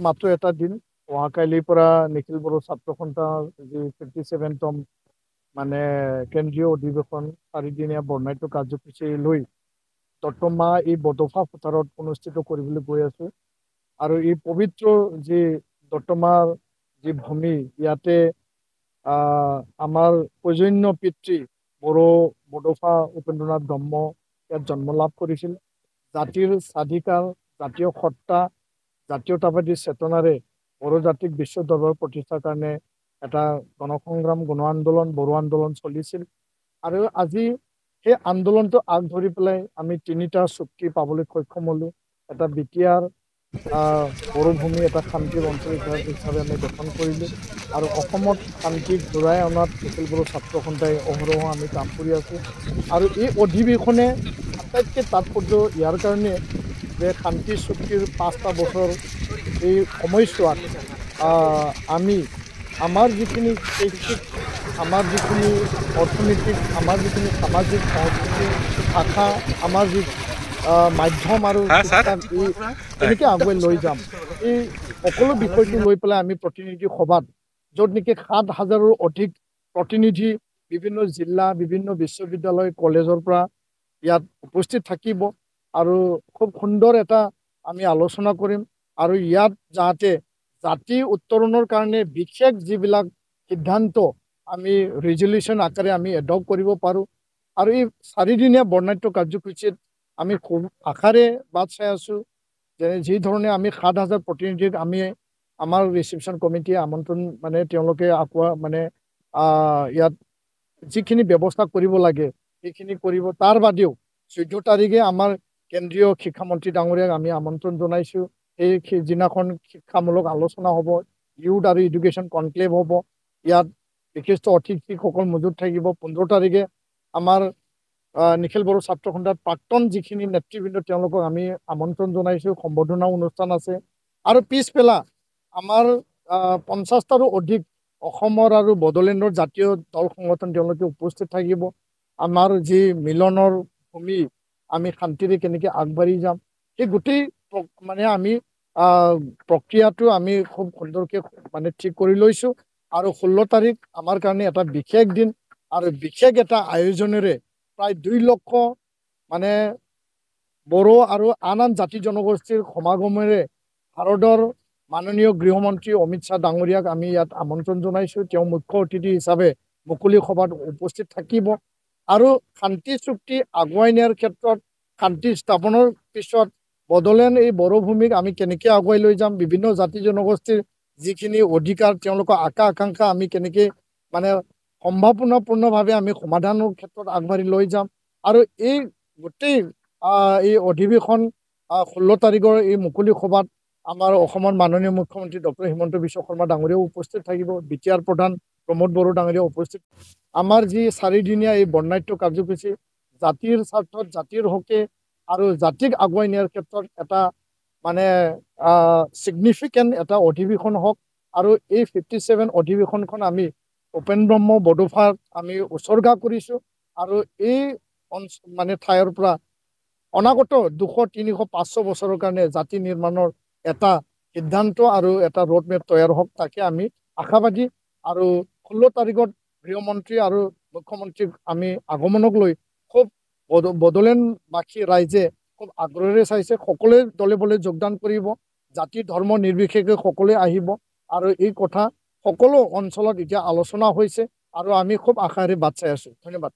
মাত্ৰ এটা দিন অহাকালিৰ পৰা নিখিল বড়ো ছাত্ৰ সন্থাৰ যি 57তম মানে কেন্দ্ৰীয় অধিৱেশন চাৰিদিনীয়া বৰ্ণাঢ্য কাৰ্যসূচী লৈ দত্তমা এই বডোফা পথাৰত অনুষ্ঠিত কৰিবলৈ গৈ আছো আৰু এই পবিত্ৰ যি দত্তমাৰ যি ভূমি ইয়াতে আমাৰ প্ৰজন্য পিতৃ বডোফা উপেন্দ্ৰনাথ ব্ৰহ্ম ইয়াত জন্ম লাভ কৰিছিল। জাতিৰ স্বাধিকাৰ, জাতীয় সত্তা, জাতীয়তাবাদী চেতনাৰে বড়ো জাতিক বিশ্ব দৰবাৰ প্ৰতিষ্ঠাৰ কাৰণে এটা গণসংগ্ৰাম, গণ আন্দোলন, বড়ো আন্দোলন চলিছিল। আৰু আজি সেই আন্দোলনটো আগ ধৰি পেলাই আমি তিনিটা চুক্তি পাবলৈ সক্ষম হ'লোঁ। এটা বিটিআৰ বড়ো ভূমি এটা শান্তিৰ অঞ্চল হিচাপে আমি গঠন কৰিলোঁ আৰু অসমত শান্তিক ঘূৰাই অনাত নিখিল বড়ো ছাত্ৰ সন্থাই অহৰহ আমি কাম কৰি আছোঁ। আৰু এই অধিৱেশনে আটাইতকৈ তাৎপৰ্য ইয়াৰ কাৰণে যে শান্তি চুক্তিৰ 5টা বছৰ এই সময়ছোৱাত আমি আমাৰ যিখিনি শৈক্ষিক, আমাৰ যিখিনি অৰ্থনৈতিক, আমাৰ যিখিনি সামাজিক সংস্কৃতি ভাষা, আমাৰ যি মাধ্যম আৰু শিক্ষা কেনেকৈ আগুৱাই লৈ যাম, এই সকলো বিষয়টো লৈ পেলাই আমি প্ৰতিনিধি সভাত য'ত নেকি 7,000ৰো অধিক প্ৰতিনিধি বিভিন্ন জিলা, বিভিন্ন বিশ্ববিদ্যালয়, কলেজৰ পৰা ইয়াত উপস্থিত থাকিব আৰু খুব সুন্দৰ এটা আমি আলোচনা কৰিম। আৰু ইয়াত যাতে জাতি উত্তৰণৰ কাৰণে বিশেষ যিবিলাক সিদ্ধান্ত আমি ৰিজলিউশ্যন আকাৰে আমি এডপ্ট কৰিব পাৰোঁ। আৰু এই চাৰিদিনীয়া বৰ্ণাঢ্য কাৰ্যসূচীত আমি খুব আশাৰে বাট চাই আছোঁ যে যি ধৰণে আমি 7,000 প্ৰতিনিধিক আমি আমাৰ ৰিচিপশ্যন কমিটিয়ে আমন্ত্ৰণ মানে তেওঁলোকে ইয়াত যিখিনি ব্যৱস্থা কৰিব লাগে সেইখিনি কৰিব। তাৰ বাদেও 14 তাৰিখে আমাৰ কেন্দ্ৰীয় শিক্ষামন্ত্ৰী ডাঙৰীয়াক আমি আমন্ত্ৰণ জনাইছোঁ। সেই দিনাখন শিক্ষামূলক আলোচনা হ'ব, ইউথ আৰু এডুকেশ্যন কনক্লেভ হ'ব। ইয়াত বিশিষ্ট অতিথিসকল মজুত থাকিব। 15 তাৰিখে আমাৰ নিখিল বড়ো ছাত্ৰ সন্থাৰ প্ৰাক্তন যিখিনি নেতৃবৃন্দ তেওঁলোকক আমি আমন্ত্ৰণ জনাইছোঁ, সম্বৰ্ধনা অনুষ্ঠান আছে। আৰু পিছবেলা আমাৰ 50টাৰো অধিক অসমৰ আৰু বড়োলেণ্ডৰ জাতীয় দল সংগঠন তেওঁলোকে উপস্থিত থাকিব। আমাৰ যি মিলনৰ ভূমি, আমি শান্তিৰে কেনেকৈ আগবাঢ়ি যাম, সেই গোটেই মানে আমি প্ৰক্ৰিয়াটো আমি খুব সুন্দৰকৈ মানে ঠিক কৰি লৈছোঁ। আৰু 16 তাৰিখ আমাৰ কাৰণে এটা বিশেষ দিন আৰু বিশেষ এটা আয়োজনেৰে প্ৰায় 2 লক্ষ মানে বড়ো আৰু আন আন জাতি জনগোষ্ঠীৰ সমাগমেৰে ভাৰতৰ মাননীয় গৃহমন্ত্ৰী অমিত শ্বাহ ডাঙৰীয়াক আমি ইয়াত আমন্ত্ৰণ জনাইছোঁ। তেওঁ মুখ্য অতিথি হিচাপে মুকলি সভাত উপস্থিত থাকিব। আৰু শান্তি চুক্তি আগুৱাই নিয়াৰ ক্ষেত্ৰত, শান্তি স্থাপনৰ পিছত বড়োলেণ্ড এই বড়ো ভূমিক আমি কেনেকৈ আগুৱাই লৈ যাম, বিভিন্ন জাতি জনগোষ্ঠীৰ যিখিনি অধিকাৰ, তেওঁলোকৰ আকাংক্ষা আমি কেনেকৈ মানে সম্ভাৱনাপূৰ্ণভাৱে আমি সমাধানৰ ক্ষেত্ৰত আগবাঢ়ি লৈ যাম। আৰু এই গোটেই এই অধিৱেশন 16 তাৰিখৰ এই মুকলি সভাত আমাৰ অসমৰ মাননীয় মুখ্যমন্ত্ৰী ডক্টৰ হিমন্ত বিশ্ব শৰ্মা ডাঙৰীয়াও উপস্থিত থাকিব, বিটিআৰ প্ৰধান প্ৰমোদ বড়ো ডাঙৰীয়াও উপস্থিত। আমাৰ যি চাৰিদিনীয়া এই বৰ্ণাঢ্য কাৰ্যসূচী জাতিৰ স্বাৰ্থত, জাতিৰ হকে আৰু জাতিক আগুৱাই নিয়াৰ ক্ষেত্ৰত এটা মানে ছিগনিফিকেণ্ট এটা অধিৱেশন হওক। আৰু এই 57 অধিৱেশনখন আমি উপেন ব্ৰহ্ম বডোফাক আমি উৎসৰ্গা কৰিছোঁ। আৰু এই মানে ঠাইৰ পৰা অনাগত 200, 300, 500 বছৰৰ কাৰণে জাতি নিৰ্মাণৰ এটা সিদ্ধান্ত আৰু এটা ৰোডমেপ তৈয়াৰ হওক, তাকে আমি আশাবাদী। আৰু 16 তাৰিখত গৃহমন্ত্ৰী আৰু মুখ্যমন্ত্ৰীক আমি আগমনক লৈ খুব বড়োলেণ্ডবাসী ৰাইজে খুব আগ্ৰহেৰে চাইছে। সকলোৱে দলে বলে যোগদান কৰিব, জাতি ধৰ্ম নিৰ্বিশেষে সকলোৱে আহিব। আৰু এই কথা সকলো অঞ্চলত এতিয়া আলোচনা হৈছে আৰু আমি খুব আশাৰে বাট চাই আছোঁ। ধন্যবাদ।